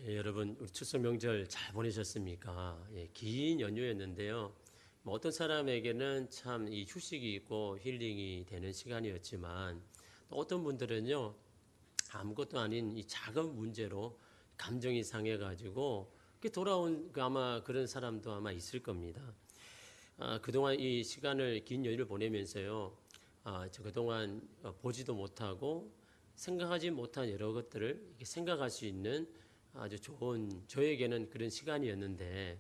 여러분 우리 추석 명절 잘 보내셨습니까? 긴 연휴였는데요. 어떤 사람에게는 참 이 휴식이 있고 힐링이 되는 시간이었지만 또 어떤 분들은요 아무것도 아닌 이 작은 문제로 감정이 상해가지고 돌아온 아마 그런 사람도 아마 있을 겁니다. 그동안 이 시간을 긴 연휴를 보내면서요, 저 그동안 보지도 못하고 생각하지 못한 여러 것들을 이렇게 생각할 수 있는 아주 좋은 저에게는 그런 시간이었는데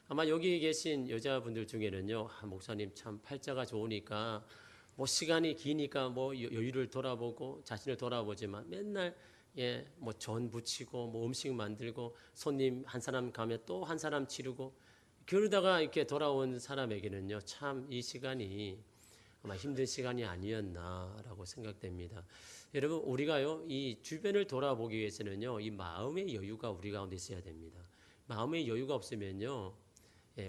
아마 여기 계신 여자분들 중에는요, 목사님 참 팔자가 좋으니까 뭐 시간이 기니까 뭐 여유를 돌아보고 자신을 돌아보지만 맨날 뭐 전 부치고 뭐 음식 만들고 손님 한 사람 가면 또 한 사람 치르고 그러다가 이렇게 돌아온 사람에게는요, 참 이 시간이 아마 힘든 시간이 아니었나라고 생각됩니다. 여러분, 우리가요, 이 주변을 돌아보기 위해서는요, 이 마음의 여유가 우리 가운데 있어야 됩니다. 마음의 여유가 없으면요,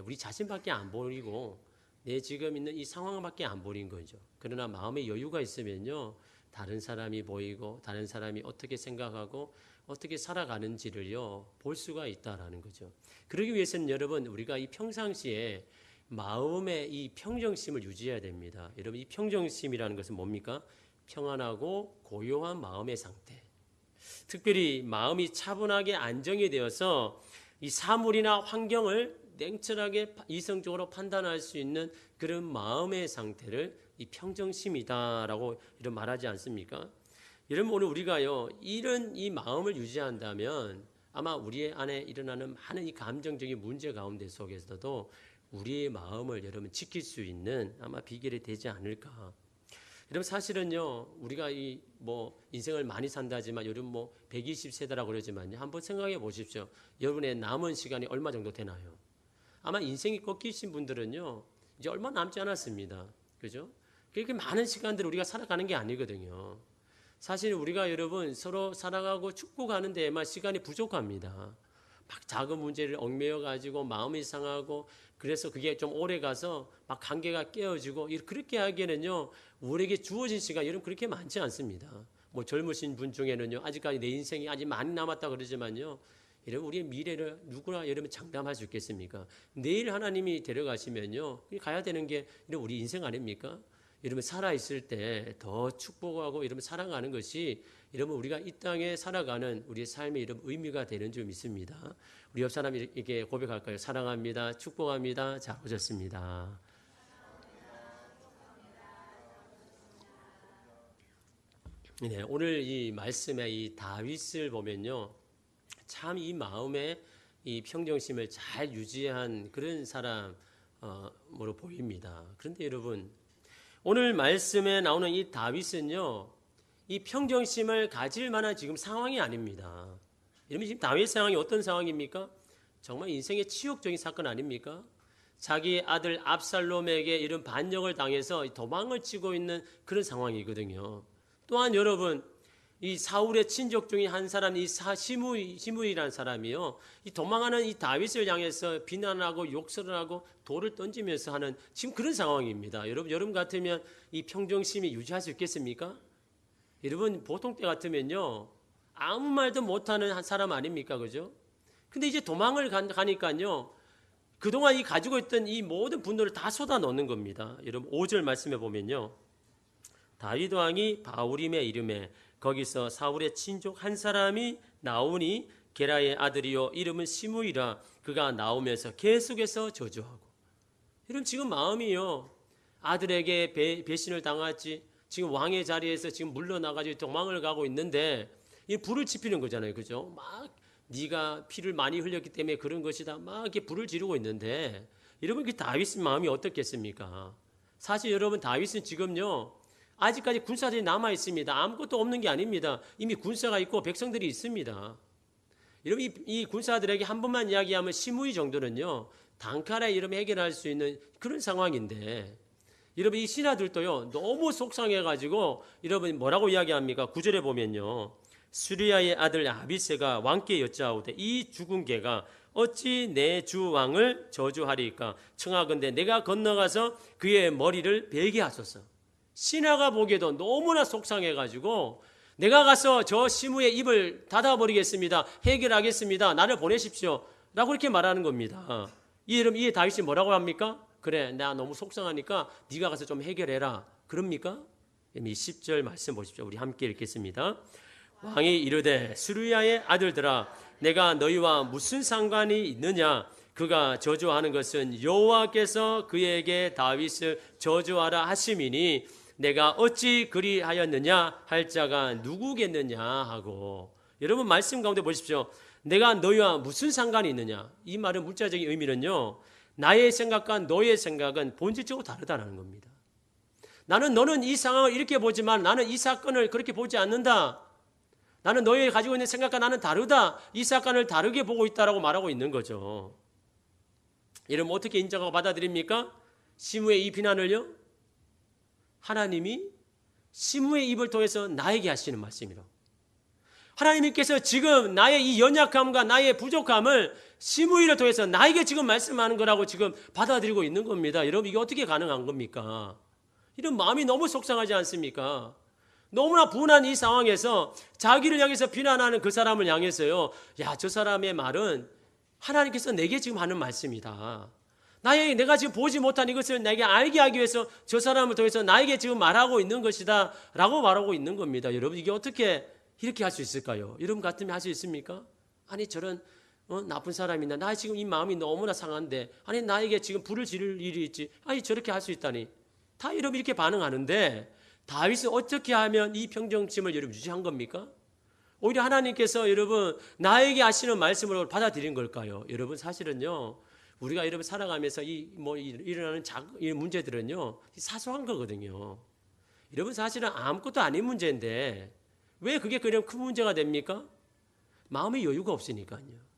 우리 자신밖에 안 보이고 내 지금 있는 이 상황밖에 안 보이는 거죠. 그러나 마음의 여유가 있으면요, 다른 사람이 보이고 다른 사람이 어떻게 생각하고 어떻게 살아가는지를요, 볼 수가 있다라는 거죠. 그러기 위해서는 여러분, 우리가 이 평상시에 마음의 이 평정심을 유지해야 됩니다. 여러분, 이 평정심이라는 것은 뭡니까? 평안하고 고요한 마음의 상태. 특별히 마음이 차분하게 안정이 되어서 이 사물이나 환경을 냉철하게 이성적으로 판단할 수 있는 그런 마음의 상태를 이 평정심이다라고 이런 말하지 않습니까? 여러분, 오늘 우리가요, 이런 이 마음을 유지한다면 아마 우리 안에 일어나는 많은 이 감정적인 문제 가운데 속에서도 우리의 마음을 여러분 지킬 수 있는 아마 비결이 되지 않을까. 여러분, 사실은요, 우리가 이 뭐 인생을 많이 산다지만 요즘 뭐 120세다라고 그러지만요, 한번 생각해 보십시오. 여러분의 남은 시간이 얼마 정도 되나요? 아마 인생이 꺾이신 분들은요, 이제 얼마 남지 않았습니다. 그죠? 그렇게 많은 시간들을 우리가 살아가는 게 아니거든요. 사실 우리가 여러분 서로 살아가고 축복하는 데에만 시간이 부족합니다. 막 작은 문제를 얽매여 가지고 마음이 상하고 그래서 그게 좀 오래 가서 막 관계가 깨어지고 그렇게 하기에는요, 우리에게 주어진 시간 여러분 그렇게 많지 않습니다. 뭐 젊으신 분 중에는요, 아직까지 내 인생이 아직 많이 남았다 그러지만요, 여러분 우리의 미래를 누구나 여러분 장담할 수 있겠습니까? 내일 하나님이 데려가시면요, 가야 되는 게 우리 인생 아닙니까? 여러분 살아있을 때 더 축복하고 여러분 사랑하는 것이 여러분 우리가 이 땅에 살아가는 우리의 삶의 이런 의미가 되는 줄 믿습니다. 우리 옆 사람이 이렇게 고백할까요? 사랑합니다. 축복합니다. 잘 오셨습니다. 네, 오늘 이 말씀의 이 다윗을 보면요, 참 이 마음의 이 평정심을 잘 유지한 그런 사람으로 보입니다. 그런데 여러분, 오늘 말씀에 나오는 이 다윗은요, 이 평정심을 가질 만한 지금 상황이 아닙니다. 여러분, 지금 다윗 상황이 어떤 상황입니까? 정말 인생의 치욕적인 사건 아닙니까? 자기 아들 압살롬에게 이런 반역을 당해서 도망을 치고 있는 그런 상황이거든요. 또한 여러분, 이 사울의 친족 중에 한 사람, 이 시므이라는 사람이요, 이 도망하는 이 다윗을 향해서 비난하고 욕설을 하고 돌을 던지면서 하는 지금 그런 상황입니다. 여러분 같으면 이 평정심이 유지할 수 있겠습니까? 여러분 보통 때 같으면요, 아무 말도 못하는 한 사람 아닙니까, 그죠? 근데 이제 도망을 가니까요, 그동안 이 가지고 있던 이 모든 분노를 다 쏟아 넣는 겁니다. 여러분 5절 말씀해 보면요, 다윗 왕이 바울임에 이름에 거기서 사울의 친족 한 사람이 나오니 게라의 아들이요 이름은 시므이라. 그가 나오면서 계속해서 저주하고. 이런 지금 마음이요, 아들에게 배신을 당하지, 지금 왕의 자리에서 지금 물러나가지고 도망을 가고 있는데 이 불을 지피는 거잖아요, 그죠? 막 네가 피를 많이 흘렸기 때문에 그런 것이다, 막 이렇게 불을 지르고 있는데 여러분 그 다윗의 마음이 어떻겠습니까? 사실 여러분 다윗은 지금요, 아직까지 군사들이 남아 있습니다. 아무것도 없는 게 아닙니다. 이미 군사가 있고 백성들이 있습니다. 여러분 이 군사들에게 한 번만 이야기하면 시므이 정도는요, 단칼에 이름 해결할 수 있는 그런 상황인데, 여러분 이 신하들도요 너무 속상해가지고 여러분 뭐라고 이야기합니까? 9절에 보면요, 수리아의 아들 아비새가 왕께 여짜오되 이 죽은 개가 어찌 내 주 왕을 저주하리까? 청하건대 내가 건너가서 그의 머리를 베게 하소서. 신하가 보기에도 너무나 속상해가지고 내가 가서 저 시므의 입을 닫아버리겠습니다. 해결하겠습니다. 나를 보내십시오. 라고 이렇게 말하는 겁니다. 이 다윗이 뭐라고 합니까? 그래, 나 너무 속상하니까 네가 가서 좀 해결해라. 그럽니까? 이 10절 말씀 보십시오. 우리 함께 읽겠습니다. 왕이 이르되 수르야의 아들들아, 내가 너희와 무슨 상관이 있느냐? 그가 저주하는 것은 여호와께서 그에게 다윗을 저주하라 하심이니 내가 어찌 그리하였느냐 할 자가 누구겠느냐 하고. 여러분 말씀 가운데 보십시오. 내가 너희와 무슨 상관이 있느냐. 이 말의 문자적인 의미는요, 나의 생각과 너의 생각은 본질적으로 다르다는 겁니다. 너는 이 상황을 이렇게 보지만 나는 이 사건을 그렇게 보지 않는다. 나는 너희 가지고 있는 생각과 나는 다르다. 이 사건을 다르게 보고 있다라고 말하고 있는 거죠. 여러분 어떻게 인정하고 받아들입니까? 시므의 이 비난을요, 하나님이 시므의 입을 통해서 나에게 하시는 말씀이라고. 하나님께서 지금 나의 이 연약함과 나의 부족함을 시므이를 통해서 나에게 지금 말씀하는 거라고 지금 받아들이고 있는 겁니다. 여러분 이게 어떻게 가능한 겁니까? 이런 마음이 너무 속상하지 않습니까? 너무나 분한 이 상황에서 자기를 향해서 비난하는 그 사람을 향해서요, 야, 저 사람의 말은 하나님께서 내게 지금 하는 말씀이다. 내가 지금 보지 못한 이것을 내게 알게 하기 위해서 저 사람을 통해서 나에게 지금 말하고 있는 것이다 라고 말하고 있는 겁니다. 여러분 이게 어떻게 이렇게 할 수 있을까요? 여러분 같으면 할 수 있습니까? 아니 저런 나쁜 사람이나 나 지금 이 마음이 너무나 상한데, 아니 나에게 지금 불을 지를 일이 있지, 아니 저렇게 할 수 있다니. 다 여러분 이렇게 반응하는데 다윗은 어떻게 하면 이 평정심을 여러분 유지한 겁니까? 오히려 하나님께서 여러분 나에게 하시는 말씀으로 받아들인 걸까요? 여러분 사실은요, 우리가 여러분 살아가면서 일어나는 이 문제들은요, 사소한 거거든요. 여러분 사실은 아무것도 아닌 문제인데 왜 그게 그냥 큰 문제가 됩니까? 마음의 여유가 없으니까요.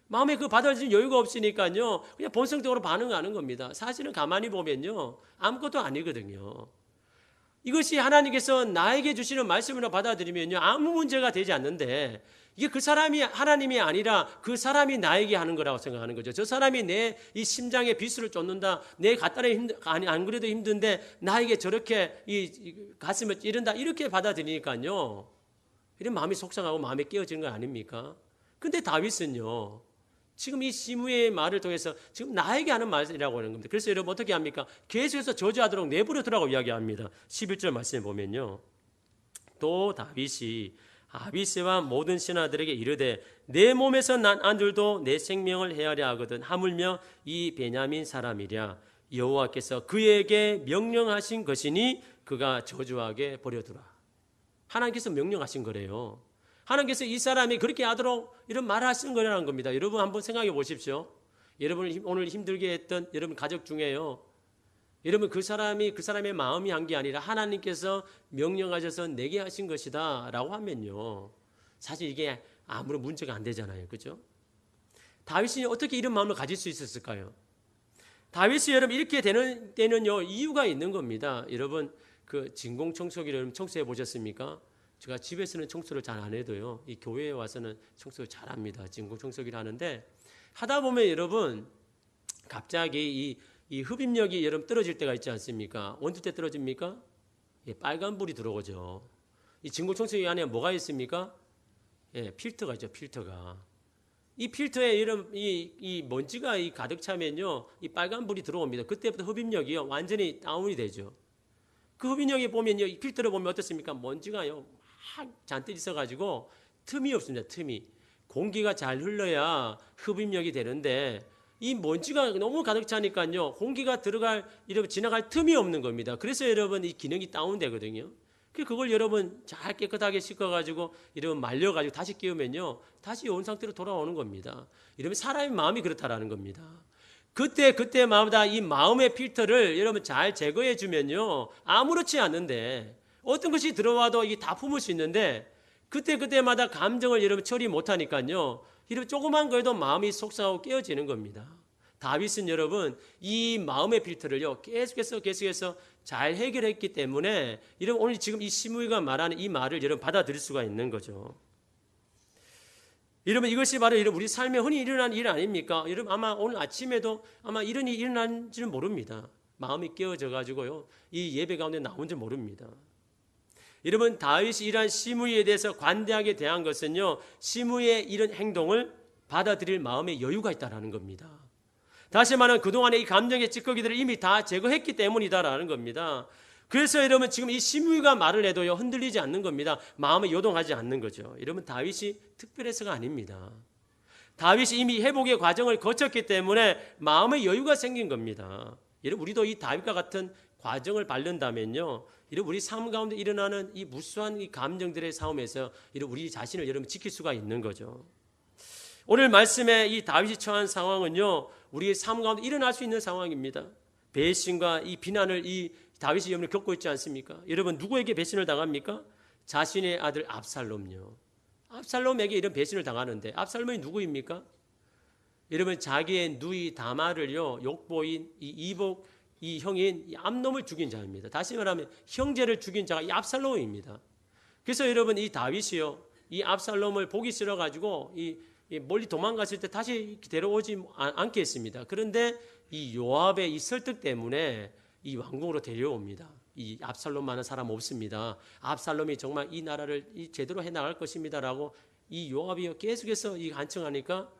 마음에 그 받아들일 여유가 없으니까요, 그냥 본성적으로 반응하는 겁니다. 사실은 가만히 보면요, 아무것도 아니거든요. 이것이 하나님께서 나에게 주시는 말씀으로 받아들이면요, 아무 문제가 되지 않는데, 이게 그 사람이 하나님이 아니라 그 사람이 나에게 하는 거라고 생각하는 거죠. 저 사람이 내 이 심장에 비수를 쫓는다, 내 갖다래 안 그래도 힘든데 나에게 저렇게 이 가슴을 찌른다, 이렇게 받아들이니까요, 이런 마음이 속상하고 마음이 깨어지는 거 아닙니까? 근데 다윗은요, 지금 이 시므의 말을 통해서 지금 나에게 하는 말이라고 하는 겁니다. 그래서 여러분 어떻게 합니까? 계속해서 저주하도록 내버려두라고 이야기합니다. 11절 말씀에 보면요, 또 다윗이 아비새와 모든 신하들에게 이르되 내 몸에서 난 아들도 내 생명을 헤아려 하거든 하물며 이 베냐민 사람이랴. 여호와께서 그에게 명령하신 것이니 그가 저주하게 버려두라. 하나님께서 명령하신 거래요. 하나님께서 이 사람이 그렇게 하도록 이런 말을 하신 거라는 겁니다. 여러분 한번 생각해 보십시오. 여러분을 오늘 힘들게 했던 여러분 가족 중에요, 여러분 그 사람의 마음이 한 게 아니라 하나님께서 명령하셔서 내게 하신 것이다 라고 하면요, 사실 이게 아무런 문제가 안 되잖아요. 그렇죠? 다윗이 어떻게 이런 마음을 가질 수 있었을까요? 다윗이 여러분 이렇게 되는 데는요, 이유가 있는 겁니다. 여러분 그 진공청소기를 여러분 청소해 보셨습니까? 제가 집에서는 청소를 잘 안 해도요, 이 교회에 와서는 청소를 잘 합니다. 진공청소기를 하는데 하다 보면 여러분 갑자기 이 흡입력이 여러분 떨어질 때가 있지 않습니까? 언제 때 떨어집니까? 예, 빨간불이 들어오죠. 이 진공청소기 안에 뭐가 있습니까? 예, 필터가 있죠. 필터가. 이 필터에 이런 이 먼지가 가득 차면요, 이 빨간불이 들어옵니다. 그때부터 흡입력이요 완전히 다운이 되죠. 그 흡입력에 보면요, 이 필터를 보면 어떻습니까? 먼지가요 막 잔뜩 있어가지고 틈이 없습니다. 틈이. 공기가 잘 흘러야 흡입력이 되는데 이 먼지가 너무 가득 차니까요, 공기가 지나갈 틈이 없는 겁니다. 그래서 여러분 이 기능이 다운되거든요. 그걸 여러분 잘 깨끗하게 씻어가지고 여러분 말려가지고 다시 끼우면요, 다시 온 상태로 돌아오는 겁니다. 여러분 사람의 마음이 그렇다라는 겁니다. 그때마다 이 마음의 필터를 여러분 잘 제거해 주면요, 아무렇지 않은데 어떤 것이 들어와도 이게 다 품을 수 있는데 그때마다 감정을 여러분 처리 못하니까요, 이런 조그만 거에도 마음이 속상하고 깨어지는 겁니다. 다윗은 여러분 이 마음의 필터를요 계속해서 잘 해결했기 때문에 여러분 오늘 지금 이 시므이가 말하는 이 말을 여러분 받아들일 수가 있는 거죠. 여러분 이것이 바로 여러분 우리 삶에 흔히 일어나는 일 아닙니까? 여러분 아마 오늘 아침에도 아마 이런 일이 일어난지는 모릅니다. 마음이 깨어져 가지고요 이 예배 가운데 나온 줄 모릅니다. 여러분 다윗이 이러한 시므이에 대해서 관대하게 대한 것은요, 시므이의 이런 행동을 받아들일 마음의 여유가 있다라는 겁니다. 다시 말하면 그동안의 이 감정의 찌꺼기들을 이미 다 제거했기 때문이다라는 겁니다. 그래서 여러분 지금 이 시므이가 말을 해도요, 흔들리지 않는 겁니다. 마음이 요동하지 않는 거죠. 여러분 다윗이 특별해서가 아닙니다. 다윗이 이미 회복의 과정을 거쳤기 때문에 마음의 여유가 생긴 겁니다. 여러분 우리도 이 다윗과 같은 과정을 밟는다면요, 이런 우리 삶 가운데 일어나는 이 무수한 이 감정들의 싸움에서 이런 우리 자신을 여러분 지킬 수가 있는 거죠. 오늘 말씀에 이 다윗이 처한 상황은요, 우리의 삶 가운데 일어날 수 있는 상황입니다. 배신과 이 비난을 이 다윗이 여러분 겪고 있지 않습니까? 여러분 누구에게 배신을 당합니까? 자신의 아들 압살롬요. 압살롬에게 이런 배신을 당하는데 압살롬이 누구입니까? 여러분 자기의 누이 다말을요, 욕보인 이 이복 이 형인 이 암놈을 죽인 자입니다. 다시 말하면 형제를 죽인 자가 이 압살롬입니다. 그래서 여러분 이 다윗이요, 이 압살롬을 보기 싫어 가지고 이 멀리 도망갔을 때 다시 데려오지 않게 했습니다. 그런데 이 요압의 이 설득 때문에 이 왕궁으로 데려옵니다. 이 압살롬만한 사람 없습니다. 압살롬이 정말 이 나라를 제대로 해나갈 것입니다라고 이 요압이 계속해서 이 간청하니까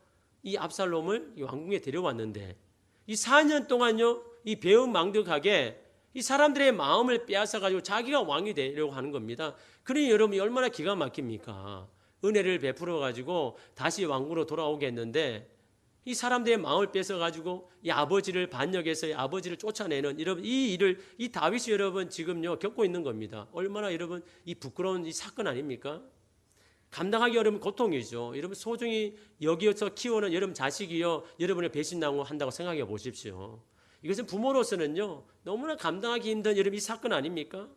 이 압살롬을 이 왕궁에 데려왔는데 이 4년 동안요, 이 배은망덕하게 이 사람들의 마음을 빼앗아가지고 자기가 왕이 되려고 하는 겁니다. 그러니 여러분이 얼마나 기가 막힙니까? 은혜를 베풀어가지고 다시 왕궁으로 돌아오게 했는데 이 사람들의 마음을 뺏어가지고 이 아버지를 반역해서 이 아버지를 쫓아내는 여러분 이 일을 이 다윗이 여러분 지금요 겪고 있는 겁니다. 얼마나 여러분 이 부끄러운 이 사건 아닙니까? 감당하기 어려운 고통이죠. 여러분 소중히 여기서 키우는 여러분 자식이요 여러분을 배신당한다고 생각해 보십시오. 이것은 부모로서는요 너무나 감당하기 힘든 여러분 이 사건 아닙니까?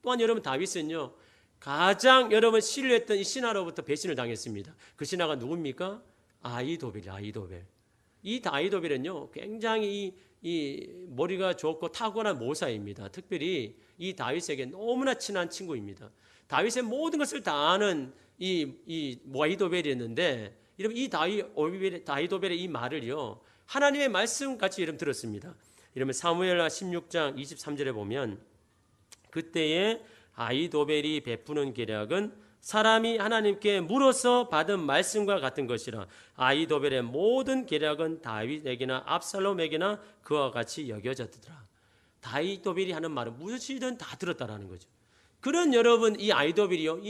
또한 여러분 다윗은요 가장 여러분 신뢰했던 이 신하로부터 배신을 당했습니다. 그 신하가 누굽니까? 아히도벨. 이 아히도벨은요 굉장히 이 머리가 좋고 탁월한 모사입니다. 특별히 이 다윗에게 너무나 친한 친구입니다. 다윗의 모든 것을 다 아는 이 아히도벨이었는데 여러분 이 아히도벨의 이 말을요 하나님의 말씀 같이 여러분 들었습니다. 이러면 사무엘하 16장 23절에 보면 그때에 아히도벨이 베푸는 계략은 사람이 하나님께 물어서 받은 말씀과 같은 것이라. 아히도벨의 모든 계략은 다윗에게나 압살롬에게나 그와 같이 여겨졌더라. 아히도벨이 하는 말은 무엇이든 다 들었다라는 거죠. 그런 여러분 이 아히도벨이요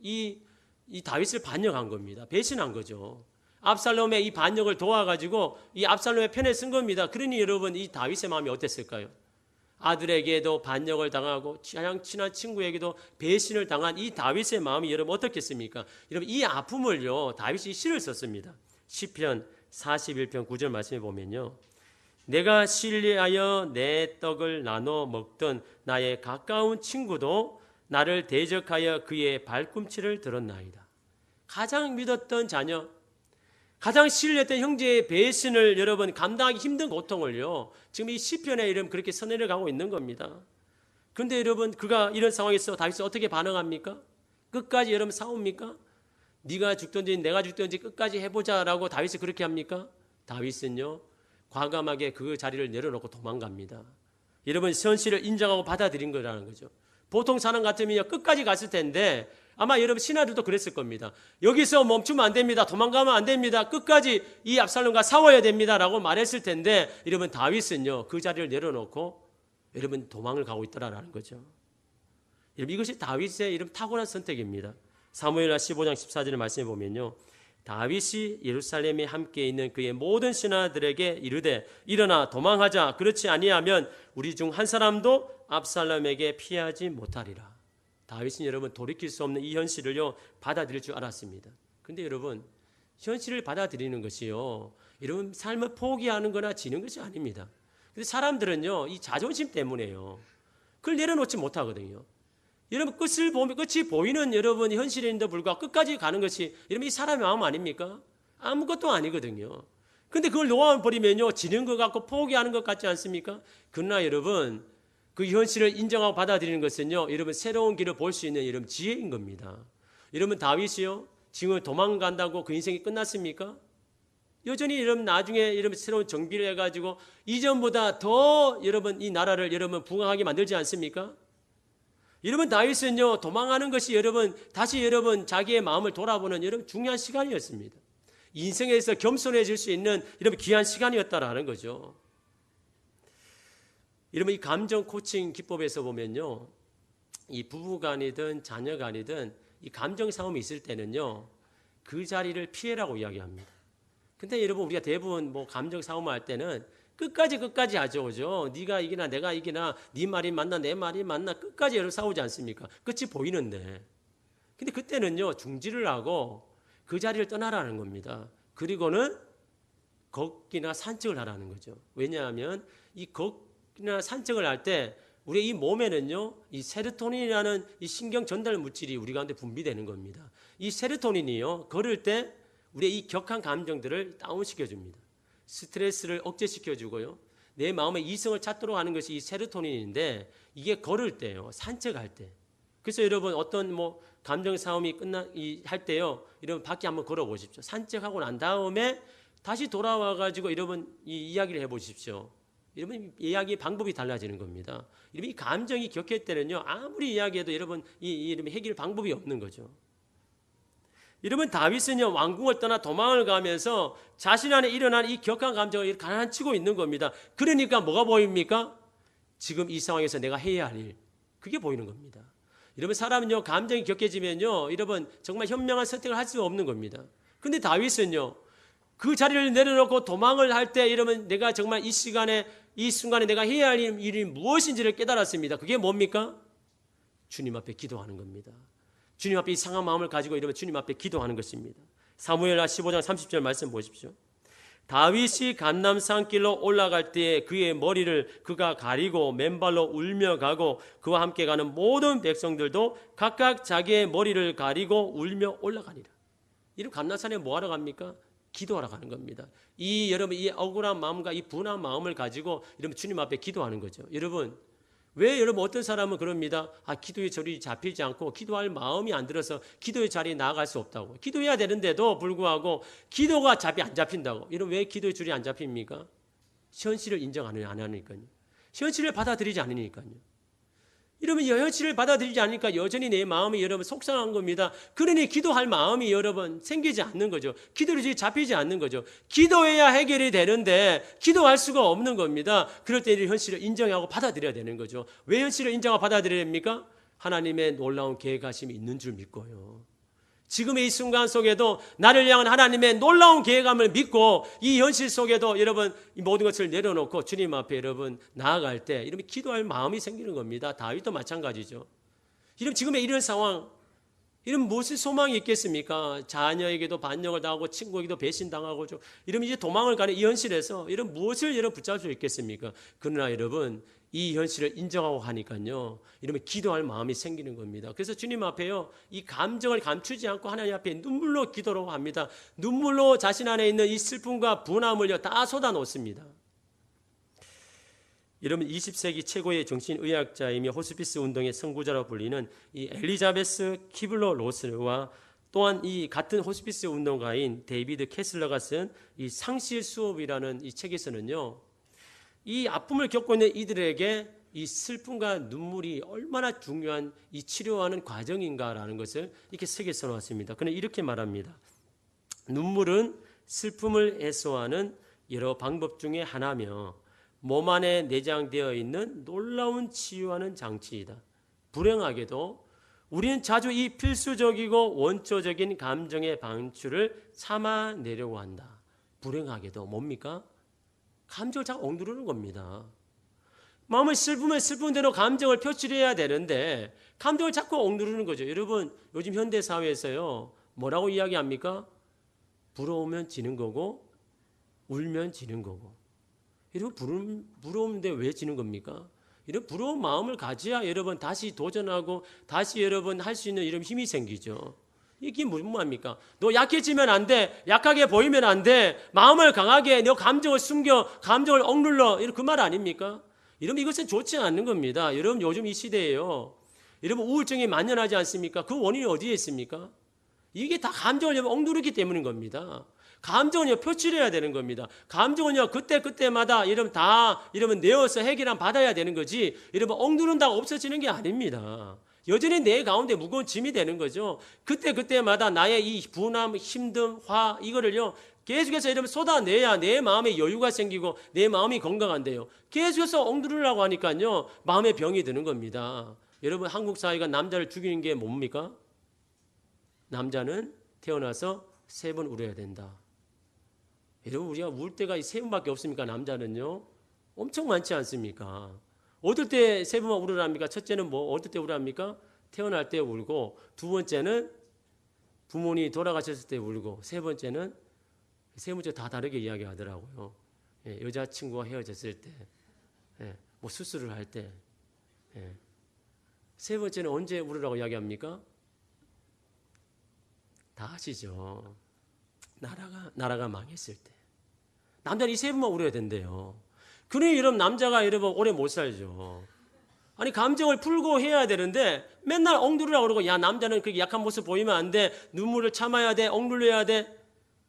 이 다윗을 반역한 겁니다. 배신한 거죠. 압살롬의 이 반역을 도와가지고 이 압살롬의 편에 쓴 겁니다. 그러니 여러분 이 다윗의 마음이 어땠을까요? 아들에게도 반역을 당하고 가장 친한 친구에게도 배신을 당한 이 다윗의 마음이 여러분 어떻겠습니까? 여러분 이 아픔을요 다윗이 시를 썼습니다. 시편 41편 9절 말씀해 보면요, 내가 신뢰하여 내 떡을 나눠 먹던 나의 가까운 친구도 나를 대적하여 그의 발꿈치를 들었나이다. 가장 믿었던 자녀, 가장 신뢰했던 형제의 배신을 여러분 감당하기 힘든 고통을요 지금 이 시편에 이름 그렇게 선언해 가고 있는 겁니다. 그런데 여러분 그가 이런 상황에서 다윗은 어떻게 반응합니까? 끝까지 여러분 싸웁니까? 네가 죽든지 내가 죽든지 끝까지 해보자라고 다윗이 그렇게 합니까? 다윗은요 과감하게 그 자리를 내려놓고 도망갑니다. 여러분 현실을 인정하고 받아들인 거라는 거죠. 보통 사람 같으면 끝까지 갔을 텐데 아마 여러분 신하들도 그랬을 겁니다. 여기서 멈추면 안 됩니다. 도망가면 안 됩니다. 끝까지 이 압살롬과 싸워야 됩니다. 라고 말했을 텐데 여러분 다윗은요 그 자리를 내려놓고 여러분 도망을 가고 있더라라는 거죠. 여러분 이것이 다윗의 이런 탁월한 선택입니다. 사무엘하 15장 14절의 말씀에 보면요, 다윗이 예루살렘에 함께 있는 그의 모든 신하들에게 이르되 일어나 도망하자. 그렇지 아니하면 우리 중 한 사람도 압살롬에게 피하지 못하리라. 다윗은 여러분 돌이킬 수 없는 이 현실을요 받아들일 줄 알았습니다. 그런데 여러분 현실을 받아들이는 것이요 여러분 삶을 포기하는 거나 지는 것이 아닙니다. 근데 사람들은요 이 자존심 때문에요 그걸 내려놓지 못하거든요. 여러분 끝이 보이는 여러분 현실인데 불구하고 끝까지 가는 것이 여러분 이 사람의 마음 아닙니까? 아무것도 아니거든요. 근데 그걸 놓아버리면요 지는 것 같고 포기하는 것 같지 않습니까? 그러나 여러분 그 현실을 인정하고 받아들이는 것은요 여러분 새로운 길을 볼 수 있는 여러분 지혜인 겁니다. 여러분 다윗이요 지금 도망간다고 그 인생이 끝났습니까? 여전히 여러분 나중에 여러분 새로운 정비를 해가지고 이전보다 더 여러분 이 나라를 여러분 부강하게 만들지 않습니까? 여러분 다윗은요 도망하는 것이 여러분 다시 여러분 자기의 마음을 돌아보는 여러분 중요한 시간이었습니다. 인생에서 겸손해질 수 있는 여러분 귀한 시간이었다라는 거죠. 여러분 이 감정 코칭 기법에서 보면요, 이 부부간이든 자녀간이든 이 감정 싸움이 있을 때는요 그 자리를 피해라고 이야기합니다. 근데 여러분 우리가 대부분 뭐 감정 싸움을 할 때는 끝까지 하죠, 그죠? 네가 이기나 내가 이기나 네 말이 맞나 내 말이 맞나 끝까지 여러분 싸우지 않습니까? 끝이 보이는데. 근데 그때는요 중지를 하고 그 자리를 떠나라는 겁니다. 그리고는 걷기나 산책을 하라는 거죠. 왜냐하면 이 걷기나 산책을 할 때 우리 이 몸에는요 이 세로토닌이라는 이 신경 전달 물질이 우리 가운데 분비되는 겁니다. 이 세로토닌이요 걸을 때 우리의 이 격한 감정들을 다운시켜 줍니다. 스트레스를 억제시켜 주고요. 내 마음의 이성을 찾도록 하는 것이 이 세로토닌인데 이게 걸을 때요. 산책할 때. 그래서 여러분 어떤 뭐 감정 싸움이 할 때요. 여러분 밖에 한번 걸어 보십시오. 산책하고 난 다음에 다시 돌아와 가지고 여러분 이 이야기를 해 보십시오. 여러분 이야기 방법이 달라지는 겁니다. 여러분 이 감정이 격할 때는요. 아무리 이야기해도 여러분 이 해결 방법이 없는 거죠. 여러분 다윗은요 왕궁을 떠나 도망을 가면서 자신 안에 일어난 이 격한 감정을 가라앉히고 있는 겁니다. 그러니까 뭐가 보입니까? 지금 이 상황에서 내가 해야 할 일, 그게 보이는 겁니다. 여러분 사람은요 감정이 격해지면요 여러분 정말 현명한 선택을 할 수 없는 겁니다. 그런데 다윗은요 그 자리를 내려놓고 도망을 할 때 여러분 내가 정말 이 시간에 이 순간에 내가 해야 할 일이 무엇인지를 깨달았습니다. 그게 뭡니까? 주님 앞에 기도하는 겁니다. 주님 앞에 이 상한 마음을 가지고 이러면 주님 앞에 기도하는 것입니다. 사무엘하 15장 30절 말씀 보십시오. 다윗이 감람산길로 올라갈 때에 그의 머리를 그가 가리고 맨발로 울며 가고 그와 함께 가는 모든 백성들도 각각 자기의 머리를 가리고 울며 올라가니라. 이런 감람산에 뭐하러 갑니까? 기도하러 가는 겁니다. 이 여러분 이 억울한 마음과 이 분한 마음을 가지고 여러분 주님 앞에 기도하는 거죠. 여러분 왜 여러분 어떤 사람은 그럽니다. 기도의 절이 잡히지 않고 기도할 마음이 안 들어서 기도의 자리에 나아갈 수 없다고. 기도해야 되는데도 불구하고 기도가 안 잡힌다고. 이런 왜 기도의 줄이 안 잡힙니까? 현실을 인정 안 하니까요. 현실을 받아들이지 않으니까요. 이러면 현실을 받아들이지 않으니까 여전히 내 마음이 여러분 속상한 겁니다. 그러니 기도할 마음이 여러분 생기지 않는 거죠. 기도를 잡히지 않는 거죠. 기도해야 해결이 되는데 기도할 수가 없는 겁니다. 그럴 때 이 현실을 인정하고 받아들여야 되는 거죠. 왜 현실을 인정하고 받아들여야 됩니까? 하나님의 놀라운 계획하심이 있는 줄 믿고요. 지금의 이 순간 속에도 나를 향한 하나님의 놀라운 계획함을 믿고 이 현실 속에도 여러분 이 모든 것을 내려놓고 주님 앞에 여러분 나아갈 때 이러면 기도할 마음이 생기는 겁니다. 다윗도 마찬가지죠. 이러면 지금의 이런 상황, 이러면 무슨 소망이 있겠습니까? 자녀에게도 반역을 당하고 친구에게도 배신당하고 이러면 이제 도망을 가는 이 현실에서 이런 무엇을 여러분 붙잡을 수 있겠습니까? 그러나 여러분 이 현실을 인정하고 하니까요. 이러면 기도할 마음이 생기는 겁니다. 그래서 주님 앞에요. 이 감정을 감추지 않고 하나님 앞에 눈물로 기도로 합니다. 눈물로 자신 안에 있는 이 슬픔과 분함을요. 다 쏟아놓습니다. 여러분 20세기 최고의 정신의학자이며 호스피스 운동의 선구자로 불리는 이 엘리자베스 키블러-로스와 또한 이 같은 호스피스 운동가인 데이비드 캐슬러가 쓴 이 상실 수업이라는 이 책에서는요. 이 아픔을 겪고 있는 이들에게 이 슬픔과 눈물이 얼마나 중요한 이 치료하는 과정인가라는 것을 이렇게 세계 써놓았습니다. 그는 이렇게 말합니다. 눈물은 슬픔을 해소하는 여러 방법 중에 하나며 몸 안에 내장되어 있는 놀라운 치유하는 장치이다. 불행하게도 우리는 자주 이 필수적이고 원초적인 감정의 방출을 참아내려고 한다. 불행하게도 뭡니까? 감정을 자꾸 억누르는 겁니다. 마음을 슬프면 슬픈 대로 감정을 표출해야 되는데 감정을 자꾸 억누르는 거죠. 여러분 요즘 현대사회에서요. 뭐라고 이야기합니까? 부러우면 지는 거고 울면 지는 거고. 여러분 부러운데 왜 지는 겁니까? 이런 부러운 마음을 가져야 여러분 다시 도전하고 다시 여러분 할 수 있는 이런 힘이 생기죠. 이게 무슨 말입니까? 너 약해지면 안 돼. 약하게 보이면 안 돼. 마음을 강하게 너 감정을 숨겨 감정을 억눌러. 이런 그 말 아닙니까? 이러면 이것은 좋지 않는 겁니다. 여러분 요즘 이 시대에요. 여러분 우울증이 만연하지 않습니까? 그 원인이 어디에 있습니까? 이게 다 감정을 억누르기 때문인 겁니다. 감정은요 표출해야 되는 겁니다. 감정은요 그때마다 이러면 내어서 해결함 받아야 되는 거지. 이러면 억누른다고 없어지는 게 아닙니다. 여전히 내 가운데 무거운 짐이 되는 거죠. 그때마다 나의 이 분함, 힘듦, 화 이거를요 계속해서 이러면 쏟아내야 내 마음에 여유가 생기고 내 마음이 건강한데요. 계속해서 엉두르려고 하니까요 마음에 병이 드는 겁니다. 여러분 한국 사회가 남자를 죽이는 게 뭡니까? 남자는 태어나서 3번 울어야 된다. 여러분 우리가 울 때가 3번밖에 없습니까? 남자는요 엄청 많지 않습니까? 어떨 때 3번만 울으랍니까? 첫째는 뭐 어떨 때 울으랍니까? 태어날 때 울고, 두 번째는 부모님이 돌아가셨을 때 울고, 세 번째 다 다르게 이야기하더라고요. 예, 여자친구와 헤어졌을 때, 예, 뭐 수술을 할 때, 예. 세 번째는 언제 울으라고 이야기합니까? 다 아시죠? 나라가 망했을 때. 남자는 이 3번만 울어야 된대요. 그러니 여러분 남자가 여러분 오래 못 살죠. 아니 감정을 풀고 해야 되는데 맨날 엉두르라고 그러고 야 남자는 그렇게 약한 모습 보이면 안 돼. 눈물을 참아야 돼. 엉눌려야 돼.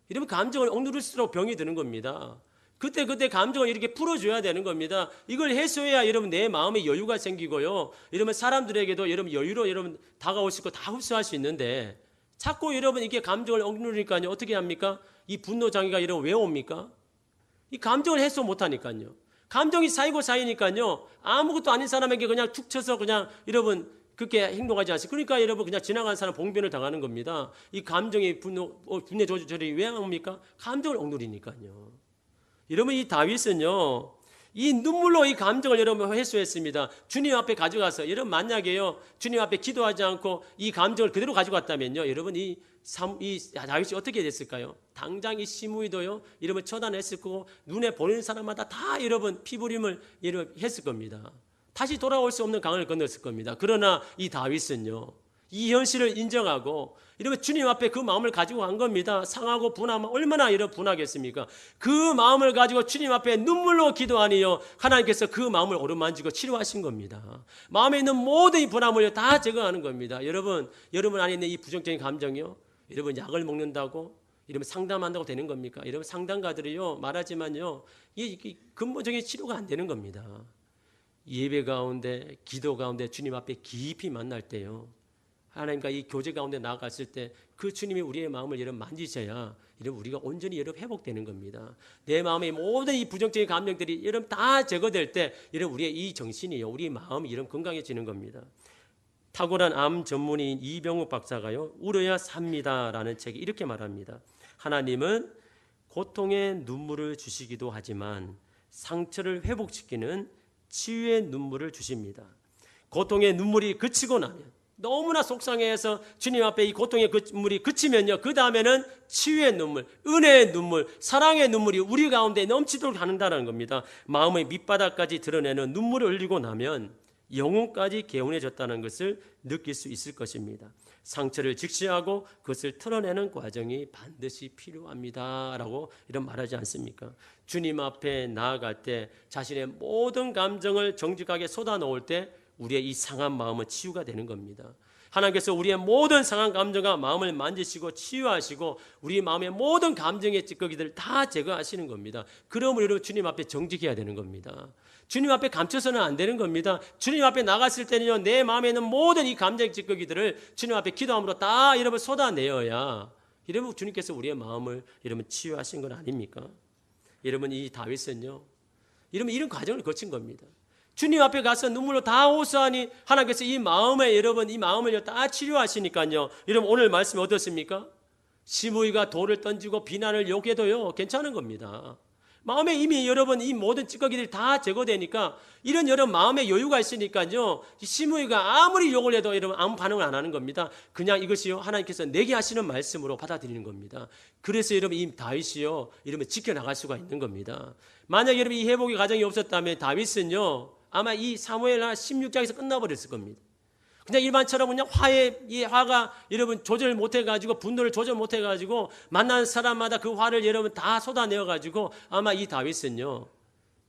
이러면 감정을 엉누를수록 병이 드는 겁니다. 그때 감정을 이렇게 풀어줘야 되는 겁니다. 이걸 해소해야 여러분 내 마음에 여유가 생기고요. 이러면 사람들에게도 여러분 여유로 여러분 다가올 수 있고 다 흡수할 수 있는데 자꾸 여러분 이렇게 감정을 엉누르니까요. 어떻게 합니까? 이 분노 장애가 여러분 왜 옵니까? 이 감정을 해소 못하니까요. 감정이 쌓이니까요. 아무것도 아닌 사람에게 그냥 툭 쳐서 그냥 여러분 그렇게 행동하지 않습니까? 그러니까 여러분 그냥 지나가는 사람 봉변을 당하는 겁니다. 이 감정의 분노 조절이 왜 옵니까? 감정을 엉누리니까요. 여러분 이 다윗은요. 이 눈물로 이 감정을 여러분 해소했습니다. 주님 앞에 가져가서 여러분 만약에요. 주님 앞에 기도하지 않고 이 감정을 그대로 가지고 갔다면요. 여러분 이 다윗이 어떻게 됐을까요? 당장 이 시므이도요. 이러면 처단했을 거고 눈에 보이는 사람마다 다 여러분 피부림을 했을 겁니다. 다시 돌아올 수 없는 강을 건넜을 겁니다. 그러나 이 다윗은요. 이 현실을 인정하고 이러면 주님 앞에 그 마음을 가지고 간 겁니다. 상하고 분하면 얼마나 분하겠습니까? 그 마음을 가지고 주님 앞에 눈물로 기도하니요. 하나님께서 그 마음을 어루만지고 치료하신 겁니다. 마음에 있는 모든 이 분함을 다 제거하는 겁니다. 여러분 안에 있는 이 부정적인 감정이요. 여러분 약을 먹는다고 이러면 상담한다고 되는 겁니까? 여러분 상담가들이요 말하지만요. 이 근본적인 치료가 안 되는 겁니다. 예배 가운데 기도 가운데 주님 앞에 깊이 만날 때요. 하나님과 이 교제 가운데 나아갔을 때 그 주님이 우리의 마음을 여러분 만지셔야 여러분 우리가 온전히 여러분 회복되는 겁니다. 내 마음의 모든 이 부정적인 감정들이 여러분 다 제거될 때 여러분 우리의 이 정신이요. 우리 마음이 여러분 건강해지는 겁니다. 탁월한 암 전문의인 이병욱 박사가요. 울어야 삽니다라는 책에 이렇게 말합니다. 하나님은 고통의 눈물을 주시기도 하지만 상처를 회복시키는 치유의 눈물을 주십니다. 고통의 눈물이 그치고 나면 너무나 속상해서 주님 앞에 이 고통의 눈물이 그치면요. 그 다음에는 치유의 눈물, 은혜의 눈물, 사랑의 눈물이 우리 가운데 넘치도록 하는다는 겁니다. 마음의 밑바닥까지 드러내는 눈물을 흘리고 나면 영혼까지 개운해졌다는 것을 느낄 수 있을 것입니다. 상처를 직시하고 그것을 털어내는 과정이 반드시 필요합니다. 라고 이런 말하지 않습니까? 주님 앞에 나아갈 때 자신의 모든 감정을 정직하게 쏟아놓을 때 우리의 이 상한 마음은 치유가 되는 겁니다. 하나님께서 우리의 모든 상한 감정과 마음을 만지시고 치유하시고 우리 마음의 모든 감정의 찌꺼기들을 다 제거하시는 겁니다. 그러므로 여러분 주님 앞에 정직해야 되는 겁니다. 주님 앞에 감춰서는 안 되는 겁니다. 주님 앞에 나갔을 때는요. 내 마음에 있는 모든 이 감정의 찌꺼기들을 주님 앞에 기도함으로 다 여러분 쏟아내어야 여러분 주님께서 우리의 마음을 여러분 치유하신 건 아닙니까? 여러분 이 다윗은요. 여러분 이런 과정을 거친 겁니다. 주님 앞에 가서 눈물로 다 호소하니 하나님께서 이 마음에 여러분 이 마음을 다 치료하시니까요. 여러분 오늘 말씀이 어떻습니까? 시므이가 돌을 던지고 비난을 욕해도요. 괜찮은 겁니다. 마음에 이미 여러분 이 모든 찌꺼기들이 다 제거되니까 이런 여러분 마음에 여유가 있으니까요. 시므이가 아무리 욕을 해도 여러분 아무 반응을 안 하는 겁니다. 그냥 이것이요. 하나님께서 내게 하시는 말씀으로 받아들이는 겁니다. 그래서 여러분 이 다윗이요. 이러면 지켜나갈 수가 있는 겁니다. 만약 여러분 이 회복의 과정이 없었다면 다윗은요. 아마 이 사무엘하 16장에서 끝나버렸을 겁니다. 그냥 일반처럼 그냥 화가 여러분 조절 못해가지고 분노를 조절 못해가지고 만난 사람마다 그 화를 여러분 다 쏟아내어가지고 아마 이 다윗은요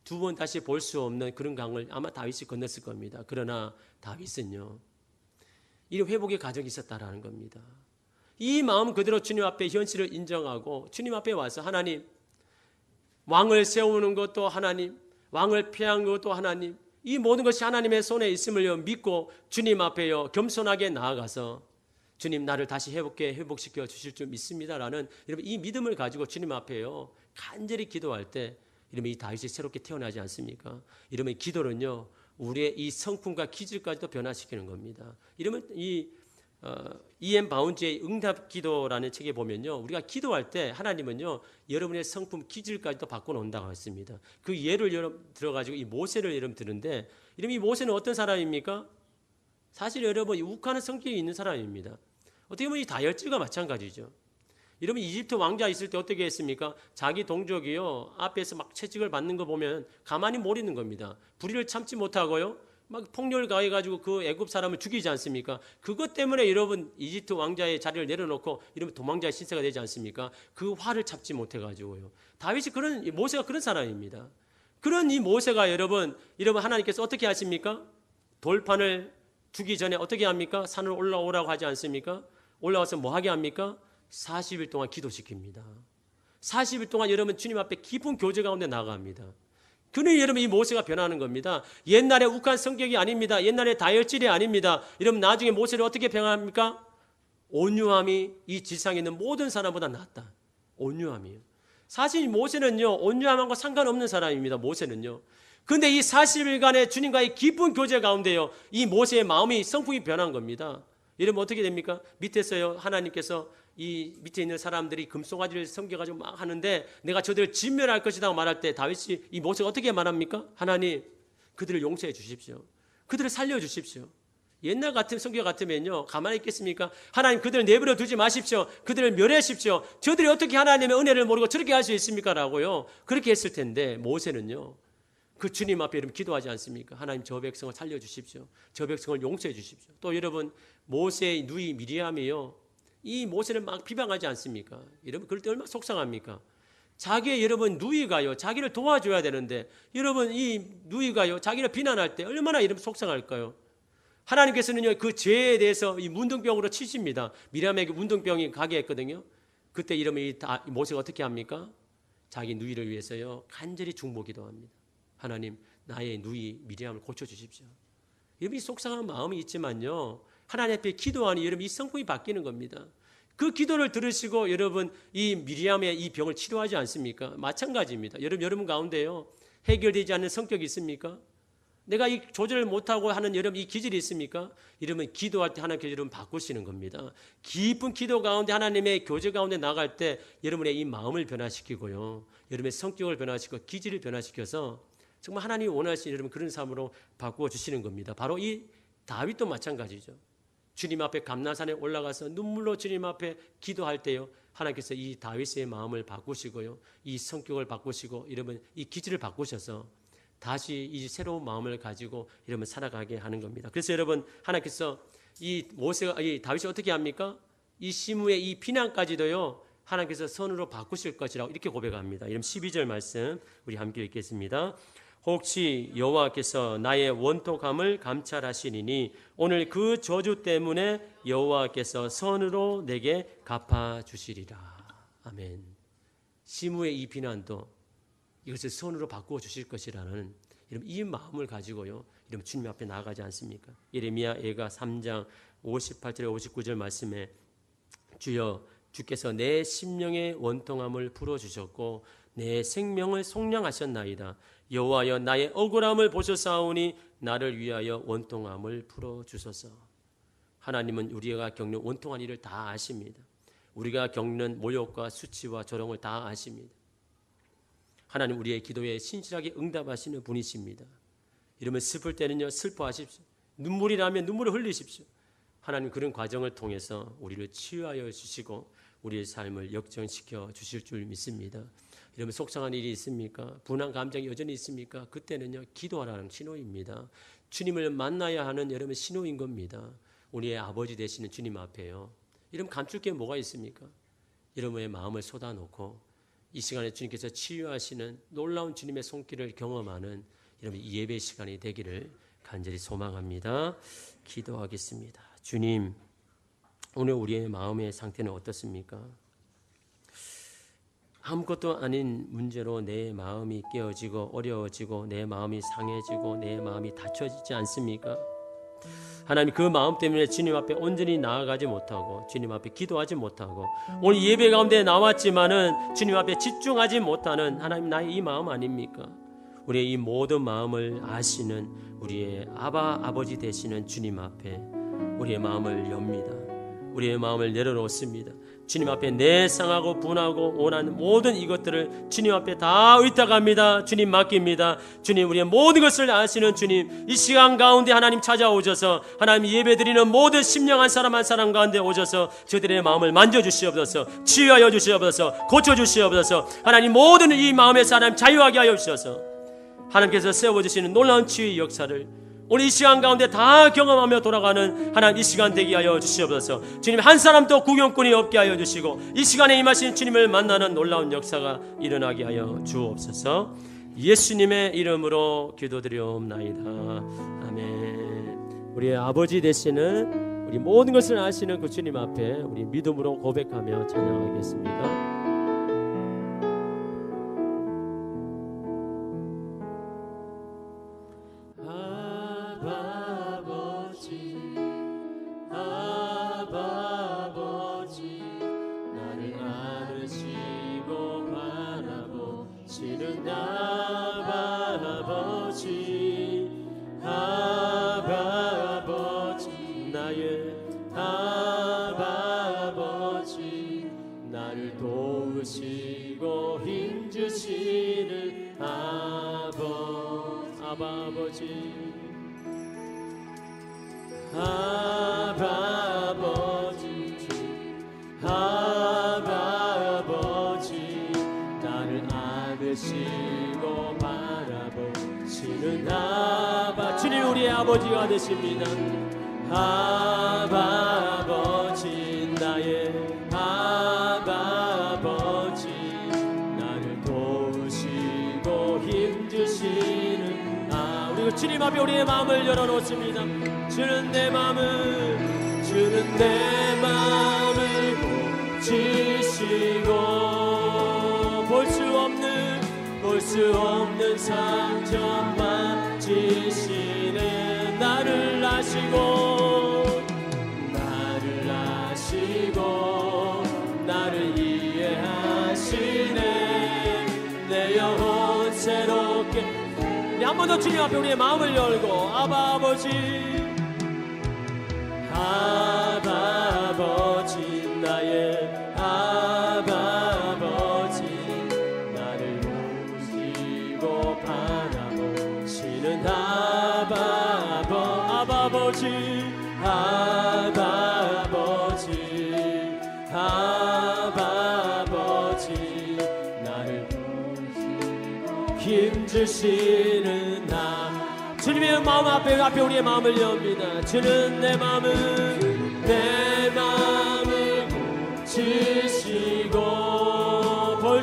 2번 다시 볼 수 없는 그런 강을 아마 다윗이 건넜을 겁니다. 그러나 다윗은요 이런 회복의 과정이 있었다라는 겁니다. 이 마음 그대로 주님 앞에 현실을 인정하고 주님 앞에 와서 하나님 왕을 세우는 것도 하나님 왕을 폐하는 것도 하나님 이 모든 것이 하나님의 손에 있음을 믿고 주님 앞에요 겸손하게 나아가서 주님 나를 다시 회복시켜 주실 줄 믿습니다라는 여러분 이 믿음을 가지고 주님 앞에요 간절히 기도할 때 이러면 이 다윗이 새롭게 태어나지 않습니까? 이러면 기도는요 우리의 이 성품과 기질까지도 변화시키는 겁니다. 이러면 E.M. 바운지의 응답 기도라는 책에 보면요 우리가 기도할 때 하나님은요 여러분의 성품 기질까지도 바꿔놓는다고 했습니다. 그 예를 여러분 들어가지고 이 모세를 여러분 드는데 이러면 이 모세는 어떤 사람입니까? 사실 여러분 욱하는 성격이 있는 사람입니다. 어떻게 보면 이 다혈질과 마찬가지죠. 여러분 이집트 왕자 있을 때 어떻게 했습니까? 자기 동족이요 앞에서 막 채찍을 받는 거 보면 가만히 못 있는 겁니다. 불의를 참지 못하고요 막 폭력을 가해가지고 그 애굽 사람을 죽이지 않습니까? 그것 때문에 여러분 이집트 왕자의 자리를 내려놓고 이러면 도망자의 신세가 되지 않습니까? 그 화를 참지 못해가지고요. 다윗이 모세가 그런 사람입니다. 그런 이 모세가 여러분 하나님께서 어떻게 하십니까? 돌판을 주기 전에 어떻게 합니까? 산을 올라오라고 하지 않습니까? 올라와서 뭐 하게 합니까? 40일 동안 기도시킵니다. 40일 동안 여러분 주님 앞에 깊은 교제 가운데 나아갑니다. 그는 여러분 이 모세가 변하는 겁니다. 옛날에 욱한 성격이 아닙니다. 옛날에 다혈질이 아닙니다. 여러분 나중에 모세를 어떻게 변합니까? 온유함이 이 지상에 있는 모든 사람보다 낫다. 온유함이에요. 사실 모세는요 온유함과 상관없는 사람입니다. 모세는요. 그런데 이 40일간의 주님과의 깊은 교제 가운데요 이 모세의 마음이 성품이 변한 겁니다. 여러분 어떻게 됩니까? 밑에서요 하나님께서 이 밑에 있는 사람들이 금송아지를 섬겨가지고 막 하는데 내가 저들을 진멸할 것이라고 말할 때 다윗이 이 모세가 어떻게 말합니까? 하나님 그들을 용서해 주십시오. 그들을 살려 주십시오. 옛날 같은 성경 같으면요 가만히 있겠습니까? 하나님 그들을 내버려 두지 마십시오. 그들을 멸하십시오. 저들이 어떻게 하나님의 은혜를 모르고 저렇게 할 수 있습니까? 라고요 그렇게 했을 텐데 모세는요 그 주님 앞에 여러분 기도하지 않습니까? 하나님 저 백성을 살려주십시오. 저 백성을 용서해 주십시오. 또 여러분 모세의 누이 미리암이요 이 모세를 막 비방하지 않습니까? 여러분 그럴 때 얼마나 속상합니까? 자기의 여러분 누이가요 자기를 도와줘야 되는데 여러분 이 누이가요 자기를 비난할 때 얼마나 여러분 속상할까요? 하나님께서는요 그 죄에 대해서 이 문둥병으로 치십니다. 미리암에게 문둥병이 가게 했거든요. 그때 이러면 이 모세가 어떻게 합니까? 자기 누이를 위해서요 간절히 중보기도합니다. 하나님 나의 누이 미리암을 고쳐주십시오. 여러분 이 속상한 마음이 있지만요 하나님 앞에 기도하니 여러분 이 성품이 바뀌는 겁니다. 그 기도를 들으시고 여러분 이 미리암의 이 병을 치료하지 않습니까? 마찬가지입니다. 여러분 가운데요 해결되지 않는 성격이 있습니까? 내가 이 조절을 못하고 하는 여러분 이 기질이 있습니까? 이러면 기도할 때 하나님께서 여러분 바꾸시는 겁니다. 깊은 기도 가운데 하나님의 교제 가운데 나갈 때 여러분의 이 마음을 변화시키고요 여러분의 성격을 변화시키고 기질을 변화시켜서 정말 하나님이 원하시는 여러분 그런 삶으로 바꾸어 주시는 겁니다. 바로 이 다윗도 마찬가지죠. 주님 앞에 감난산에 올라가서 눈물로 주님 앞에 기도할 때요 하나님께서 이 다윗의 마음을 바꾸시고요 이 성격을 바꾸시고 이러면 이 기질을 바꾸셔서 다시 이 새로운 마음을 가지고 이러면 살아가게 하는 겁니다. 그래서 여러분 하나님께서 이 다윗이 어떻게 합니까? 이 시므의 이 비난까지도요 하나님께서 선으로 바꾸실 것이라고 이렇게 고백합니다. 이런 12절 말씀 우리 함께 읽겠습니다. 혹시 여호와께서 나의 원통함을 감찰하시리니 오늘 그 저주 때문에 여호와께서 선으로 내게 갚아주시리라. 아멘. 시므의 이 비난도 이것을 선으로 바꾸어 주실 것이라는 이 마음을 가지고요 이러면 주님 앞에 나아가지 않습니까? 예레미야 예가 3장 58절 59절 말씀에 주여 주께서 내 심령의 원통함을 풀어주셨고 내 생명을 속량하셨나이다. 여호와여 나의 억울함을 보셨사오니 나를 위하여 원통함을 풀어주소서. 하나님은 우리가 겪는 원통한 일을 다 아십니다. 우리가 겪는 모욕과 수치와 조롱을 다 아십니다. 하나님 우리의 기도에 신실하게 응답하시는 분이십니다. 이러면 슬플 때는요 슬퍼하십시오. 눈물이 나면 눈물을 흘리십시오. 하나님 그런 과정을 통해서 우리를 치유하여 주시고 우리의 삶을 역전시켜 주실 줄 믿습니다. 이러면 속상한 일이 있습니까? 분한 감정이 여전히 있습니까? 그때는요 기도하라는 신호입니다. 주님을 만나야 하는 여러분 신호인 겁니다. 우리의 아버지 되시는 주님 앞에요. 이러면 감출 게 뭐가 있습니까? 여러분의 마음을 쏟아놓고 이 시간에 주님께서 치유하시는 놀라운 주님의 손길을 경험하는 여러분 이 예배 시간이 되기를 간절히 소망합니다. 기도하겠습니다. 주님, 오늘 우리의 마음의 상태는 어떻습니까? 아무것도 아닌 문제로 내 마음이 깨어지고 어려워지고 내 마음이 상해지고 내 마음이 닫혀지지 않습니까? 하나님, 그 마음 때문에 주님 앞에 온전히 나아가지 못하고 주님 앞에 기도하지 못하고 오늘 예배 가운데 나왔지만은 주님 앞에 집중하지 못하는 하나님, 나의 이 마음 아닙니까? 우리의 이 모든 마음을 아시는 우리의 아버지 되시는 주님 앞에 우리의 마음을 엽니다. 우리의 마음을 내려놓습니다. 주님 앞에 내 상하고 분하고 원하는 모든 이것들을 주님 앞에 다 의탁합니다. 주님 맡깁니다. 주님, 우리의 모든 것을 아시는 주님, 이 시간 가운데 하나님 찾아오셔서 하나님 예배드리는 모든 심령한 사람 한 사람 가운데 오셔서 저들의 마음을 만져주시옵소서, 치유하여 주시옵소서, 고쳐주시옵소서. 하나님, 모든 이 마음에서 하나님 자유하게 하여 주셔서 하나님께서 세워주시는 놀라운 치유의 역사를 오늘 이 시간 가운데 다 경험하며 돌아가는 하나님, 이 시간 되게 하여 주시옵소서. 주님, 한 사람도 구경꾼이 없게 하여 주시고 이 시간에 임하신 주님을 만나는 놀라운 역사가 일어나게 하여 주옵소서. 예수님의 이름으로 기도드리옵나이다. 아멘. 우리의 아버지 되시는, 우리 모든 것을 아시는 그 주님 앞에 우리 믿음으로 고백하며 찬양하겠습니다. 아버지, 나를 안으시고 바라보시는 주님, 우리의 아버지가 되십니다. 아버지, 나의 아버지, 나를 도우시고 힘주시는 우리 주님 앞에 우리의 마음을 열어놓습니다. 주는 내 마음을 고치시고 볼 수 없는 상처만 지시네. 나를 아시고 나를 이해하시네. 내 영혼 새롭게. 한 번 더 주님 앞에 우리의 마음을 열고 아버지, 나의 아버지, 나를 보시고 바라보시는 아버지, 나를 보시고 힘주시는 주님의 마음 앞에 우리의 마음을 엽니다. 주는 내 마음을 고치시고 볼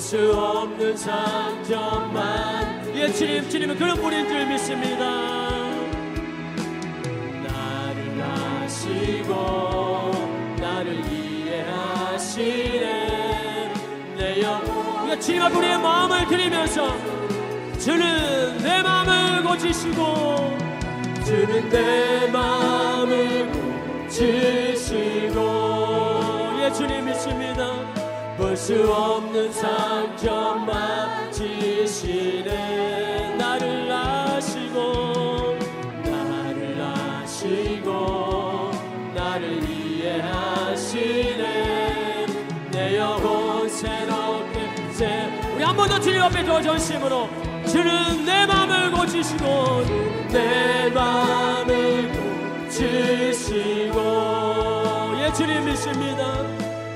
수 없는 상처만. 예, 주님은 그런 분인 줄 믿습니다. 나를 아시고 나를 이해하시네. 내 영혼. 예, 주님 앞에 우리의 마음을 드리면서 주는 내 마음을 고치시고 주는 내 마음을 고치시고. 예, 주님 믿습니다. 볼 수 없는 상처만 지시네. 나를 아시고 나를 이해하시네. 내 영혼 새롭게 우리 한 번 더 주님 앞에 더 전심으로 주는 내 마음을 고치시고 내 마음을 고치시고. 예, 주님 믿습니다.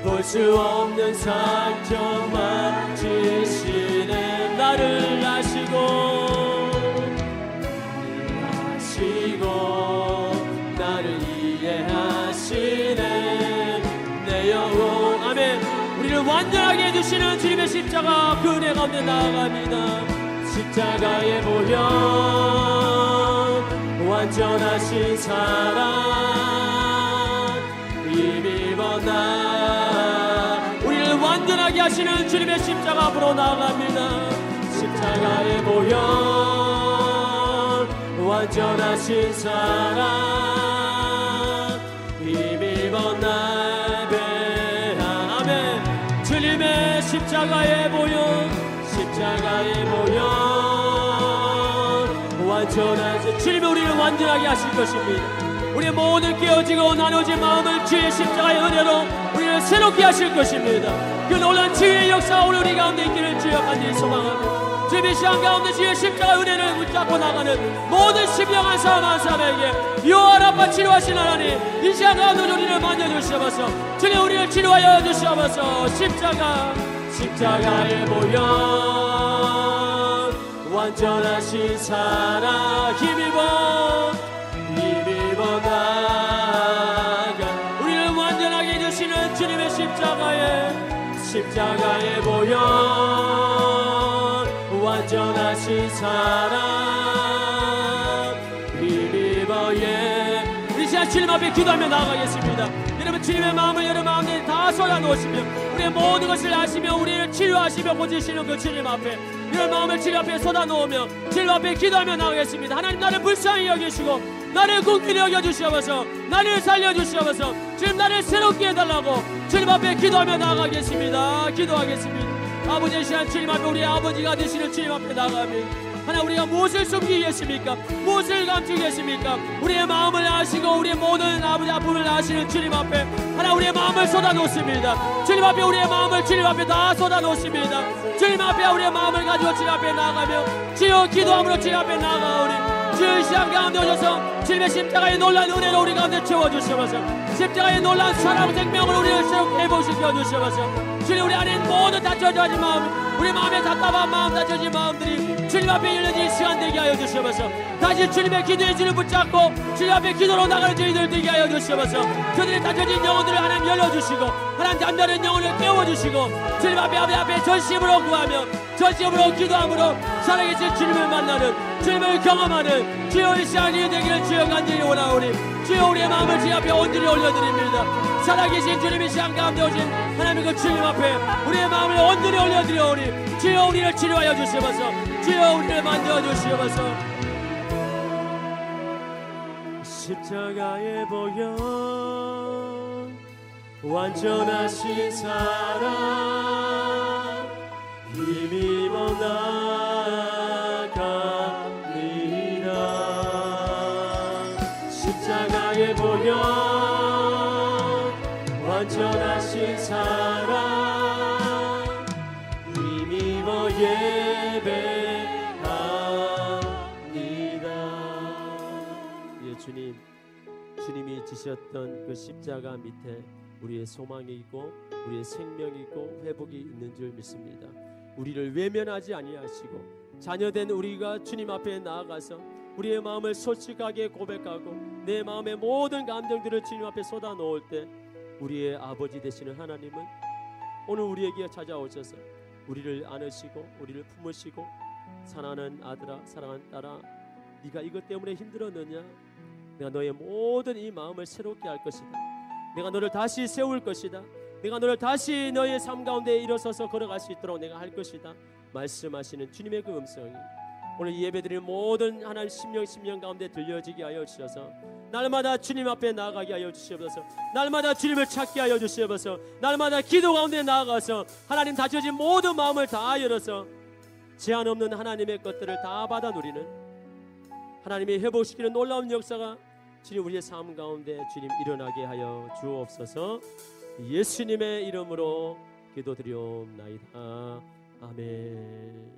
볼 수 없는 상처만 지시네. 나를 아시고 나를 이해하시네. 내 영혼. 아멘. 우리를 완전하게 해주시는 주님의 십자가 그 은혜 가운데 나아갑니다. 십자가의 보혈 완전하신 사랑 힘입어 나 우리를 완전하게 하시는 주님의 십자가 앞으로 나아갑니다. 십자가의 보혈 완전하신 사랑 힘입어 날 배하. 아멘. 주님의 십자가의 보혈 완전하신 주님이 우리를 완전하게 하실 것입니다. 우리의 모든 깨어지고 나눠진 마음을 주의 십자가의 은혜로 우리를 새롭게 하실 것입니다. 그 놀라운 치유의 역사가 오늘 우리 가운데 있기를 주여 간절히 소망합니다. 주님의 시간 가운데 주의 십자가의 은혜를 붙잡고 나가는 모든 신령한 사람 한 사람에게 요한 아빠 치료하신 하나님, 이 시간 가운데 우리를 만져주시옵소서. 주님 우리를 치료하여 주시옵소서. 십자가의 보혈 완전하신 사랑 힘입어 나아가 우리를 완전하게 해주시는 주님의 십자가의 보혈 완전하신 사랑 힘입어. 우리 시간 주님 앞에 기도하며 나아가겠습니다. 여러분 주님의 마음을 여러분 마음에 다 쏟아놓으시며 우리의 모든 것을 아시며 우리를 치료하시며 고치시는 그 주님 앞에 이런 마음을 주님 앞에 쏟아놓으며 주님 앞에 기도하며 나가겠습니다. 하나님 나를 불쌍히 여기시고 나를 긍휼히 여겨주시옵소서. 나를 살려주시옵소서. 주님 나를 새롭게 해달라고 주님 앞에 기도하며 나가겠습니다. 기도하겠습니다. 아버지의 시간 주님 앞에 우리의 아버지가 되시는 주님 앞에 나갑니다. 하나 우리가 무엇을 숨기겠습니까? 무엇을 감추겠습니까? 우리의 마음을 아시고 우리의 모든 아버지 아픔을 아시는 주님 앞에 하나 우리의 마음을 쏟아놓습니다. 주님 앞에 우리의 마음을 주님 앞에 다 쏟아놓습니다. 주님 앞에 우리의 마음을 가지고 주님 앞에 나가며 주여 기도함으로 주님 앞에 나가오니 주의 시간 가운데 오셔서 주님의 십자가의 놀라운 은혜로 우리 가운데 채워주시옵소서. 십자가의 놀라운 사랑 생명을 우리를 새롭게 회복시켜 주시옵소서. 주님 우리 안에 모든 다쳐진 마음 우리 마음에 답답한 마음 다쳐진 마음들이 주님 앞에 열려진 시간 되게 하여 주시옵소서. 다시 주님의 기도의 줄을 붙잡고 주님 앞에 기도로 나가는 저희들 되게 하여 주시옵소서. 저들의 다쳐진 영혼들을 하나님 열려주시고 하나님 잠자는 영혼을 깨워주시고 주님 앞에 전심으로 구하며 전심으로 기도함으로 살아계신 주님을 만나는 주님을 경험하는 주여 이 시간이 되기를 주여 간절히 원하오니 주여 우리의 마음을 주님 앞에 온전히 올려드립니다. 살아계신 주님의 시간 가운데 오신 하나님 그 주님 앞에 우리의 마음을 온전히 올려드려오니 주여 우리를 치료하여 주시옵소서. 주여 우리를 만져주시옵소서. 십자가의 보혈 완전하신 사랑 힘입어 나갑니다. 십자가의 보혈 완전하신 사랑 힘입어 예배합니다. 예, 주님이 지셨던 그 십자가 밑에 우리의 소망이 있고 우리의 생명이 있고 회복이 있는 줄 믿습니다. 우리를 외면하지 아니하시고 자녀된 우리가 주님 앞에 나아가서 우리의 마음을 솔직하게 고백하고 내 마음의 모든 감정들을 주님 앞에 쏟아놓을 때 우리의 아버지 되시는 하나님은 오늘 우리에게 찾아오셔서 우리를 안으시고 우리를 품으시고 사랑하는 아들아 사랑하는 딸아 네가 이것 때문에 힘들었느냐? 내가 너의 모든 이 마음을 새롭게 할 것이다. 내가 너를 다시 세울 것이다. 내가 너를 다시 너의 삶 가운데 일어서서 걸어갈 수 있도록 내가 할 것이다 말씀하시는 주님의 그 음성이 오늘 예배드리는 모든 하나님 심령 가운데 들려지게 하여 주셔서 날마다 주님 앞에 나아가게 하여 주시옵소서. 날마다 주님을 찾게 하여 주시옵소서. 날마다 기도 가운데 나아가서 하나님 다쳐진 모든 마음을 다 열어서 제한 없는 하나님의 것들을 다 받아 누리는 하나님이 회복시키는 놀라운 역사가 주님 우리의 삶 가운데 주님 일어나게 하여 주옵소서. 예수님의 이름으로 기도드리옵나이다. 아멘.